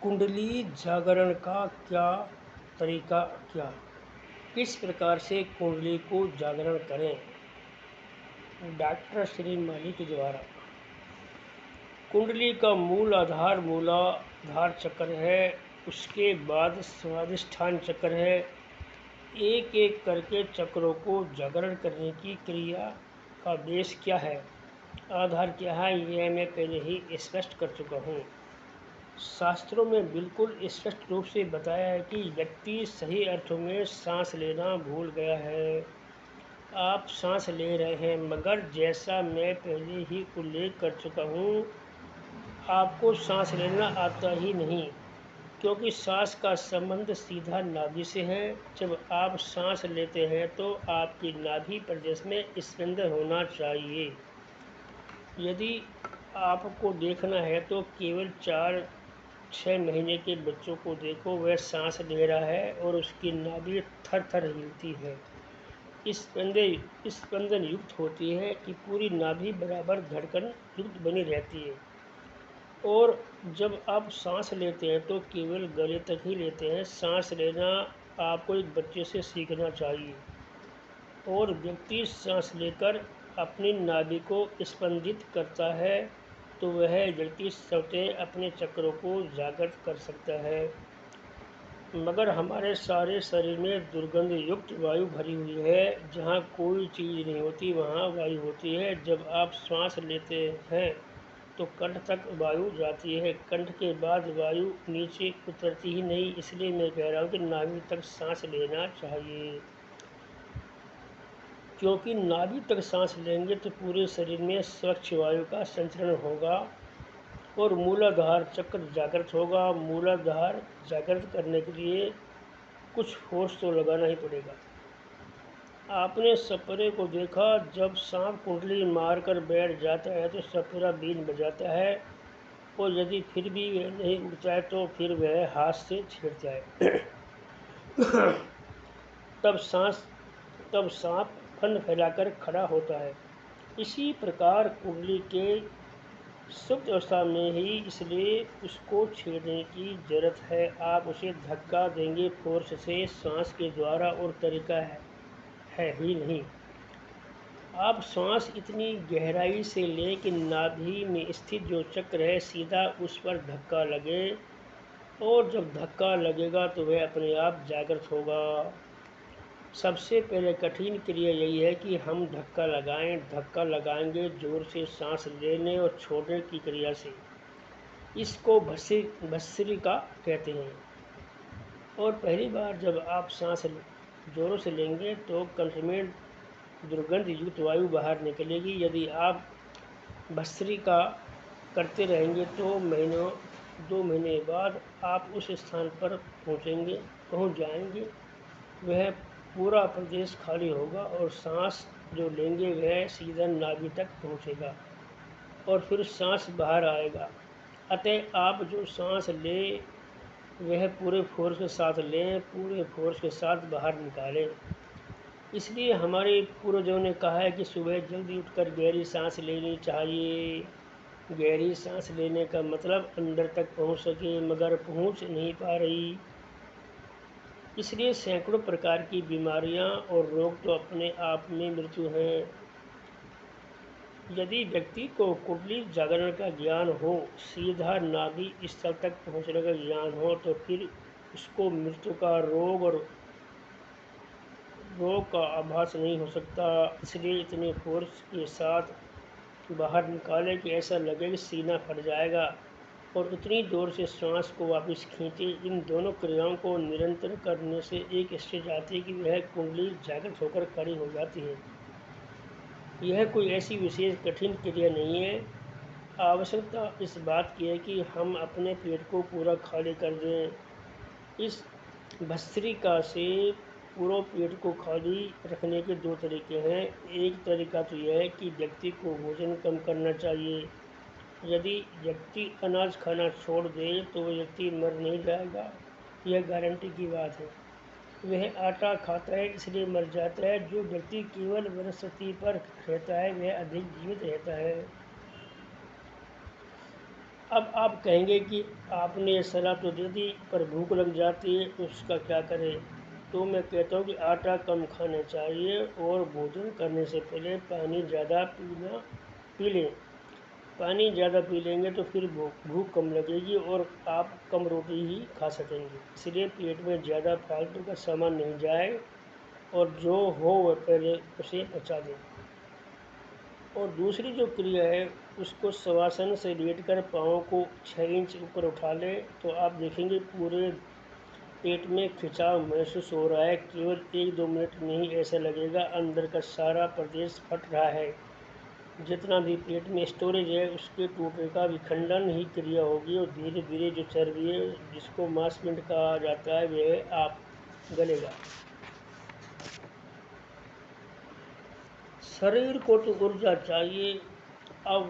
कुंडली जागरण का क्या तरीका क्या? किस प्रकार से कुंडली को जागरण करें? डॉक्टर श्री मालिक द्वारा। कुंडली का मूल आधार मूलाधार चक्र है। उसके बाद स्वाधिष्ठान चक्र है। एक एक करके चक्रों को जागरण करने की क्रिया का बेस क्या है, आधार क्या है, यह मैं पहले ही स्पष्ट कर चुका हूँ। शास्त्रों में बिल्कुल स्पष्ट रूप से बताया है कि व्यक्ति सही अर्थों में सांस लेना भूल गया है। आप सांस ले रहे हैं, मगर जैसा मैं पहले ही उल्लेख कर चुका हूँ, आपको सांस लेना आता ही नहीं, क्योंकि सांस का संबंध सीधा नाभि से है। जब आप सांस लेते हैं तो आपकी नाभि प्रदेश में स्पंदन होना चाहिए। यदि आपको देखना है तो केवल 4-6 महीने के बच्चों को देखो, वह सांस ले रहा है और उसकी नाभि थर थर हिलती है, स्पंदन युक्त होती है कि पूरी नाभि बराबर धड़कन युक्त बनी रहती है। और जब आप सांस लेते हैं तो केवल गले तक ही लेते हैं। सांस लेना आपको एक बच्चे से सीखना चाहिए। और व्यक्ति सांस लेकर अपनी नाभि को स्पंदित करता है तो वह व्यक्ति स्वतः अपने चक्रों को जागृत कर सकता है। मगर हमारे सारे शरीर में दुर्गंध युक्त वायु भरी हुई है। जहाँ कोई चीज़ नहीं होती वहाँ वायु होती है। जब आप श्वास लेते हैं तो कंठ तक वायु जाती है, कंठ के बाद वायु नीचे उतरती ही नहीं। इसलिए मैं कह रहा हूँ कि नाभि तक सांस लेना चाहिए, क्योंकि नाभि तक सांस लेंगे तो पूरे शरीर में स्वच्छ वायु का संचरण होगा और मूलाधार चक्र जागृत होगा। मूलाधार जागृत करने के लिए कुछ फोर्स तो लगाना ही पड़ेगा। आपने सपेरे को देखा, जब सांप कुंडली मारकर बैठ जाता है तो सपेरा बीन बजाता है, और यदि फिर भी वह नहीं उठता है तो फिर वह हाथ से छेड़ता है। तब सांप फन फैलाकर खड़ा होता है। इसी प्रकार कुंडली के सुप्त अवस्था में ही, इसलिए उसको छेड़ने की जरूरत है। आप उसे धक्का देंगे फोर्स से, सांस के द्वारा, और तरीका है ही नहीं। आप सांस इतनी गहराई से लें कि नाभि में स्थित जो चक्र है सीधा उस पर धक्का लगे, और जब धक्का लगेगा तो वह अपने आप जागृत होगा। सबसे पहले कठिन क्रिया यही है कि हम धक्का लगाएं। धक्का लगाएंगे जोर से सांस लेने और छोड़ने की क्रिया से। इसको भस्त्रिका कहते हैं। और पहली बार जब आप सांस जोरों से लेंगे तो कंठ में दुर्गंध युक्त वायु बाहर निकलेगी। यदि आप भस्त्रिका करते रहेंगे तो 2 महीने बाद आप उस स्थान पर पहुंच जाएंगे। वह पूरा प्रदेश खाली होगा और सांस जो लेंगे वह सीधा नाभि तक पहुंचेगा और फिर सांस बाहर आएगा। अतः आप जो सांस लें वह पूरे फोर्स के साथ लें, पूरे फोर्स के साथ बाहर निकालें। इसलिए हमारे पूर्वजों ने कहा है कि सुबह जल्दी उठकर गहरी सांस लेनी चाहिए। गहरी सांस लेने का मतलब अंदर तक पहुंच सके, मगर पहुंच नहीं पा रही। इसलिए सैकड़ों प्रकार की बीमारियां और रोग तो अपने आप में मृत्यु हैं। यदि व्यक्ति को कुंडली जागरण का ज्ञान हो, सीधा नाभि स्थल तक पहुंचने का ज्ञान हो, तो फिर उसको मृत्यु का रोग का आभास नहीं हो सकता। इसलिए इतने फोर्स के साथ बाहर निकाले कि ऐसा लगे कि सीना फट जाएगा, और उतनी जोर से श्वास को वापस खींचे। इन दोनों क्रियाओं को निरंतर करने से एक स्टेज आती है कि वह कुंडली जागृत होकर खड़ी हो जाती है। यह कोई ऐसी विशेष कठिन क्रिया नहीं है। आवश्यकता इस बात की है कि हम अपने पेट को पूरा खाली कर दें। इस भस्त्रिका से पूरे पेट को खाली रखने के 2 तरीके हैं। एक तरीका तो यह है कि व्यक्ति को भोजन कम करना चाहिए। यदि व्यक्ति अनाज खाना छोड़ दे तो वह व्यक्ति मर नहीं जाएगा, यह गारंटी की बात है। वह आटा खाता है इसलिए मर जाता है। जो व्यक्ति केवल वनस्पति पर रहता है वह अधिक जीवित रहता है। अब आप कहेंगे कि आपने ये सलाह तो दे दी पर भूख लग जाती है तो उसका क्या करें। तो मैं कहता हूँ कि आटा कम खाना चाहिए और भोजन करने से पहले पानी ज़्यादा पी लें। पानी ज़्यादा पी लेंगे तो फिर भूख कम लगेगी और आप कम रोटी ही खा सकेंगे। इसलिए पेट में ज़्यादा फालतू का सामान नहीं जाए और जो हो वह पहले उसे पचा दें। और दूसरी जो क्रिया है उसको शवासन से लेटकर पाँव को 6 इंच ऊपर उठा लें तो आप देखेंगे पूरे पेट में खिंचाव महसूस हो रहा है। केवल 1-2 मिनट में ही ऐसा लगेगा अंदर का सारा प्रदेश फट रहा है। जितना भी पेट में स्टोरेज है उसके टूटने का विखंडन ही क्रिया होगी और धीरे धीरे जो चर्बी है जिसको मांसपिंड कहा जाता है वह आप गलेगा। शरीर को तो ऊर्जा चाहिए। अब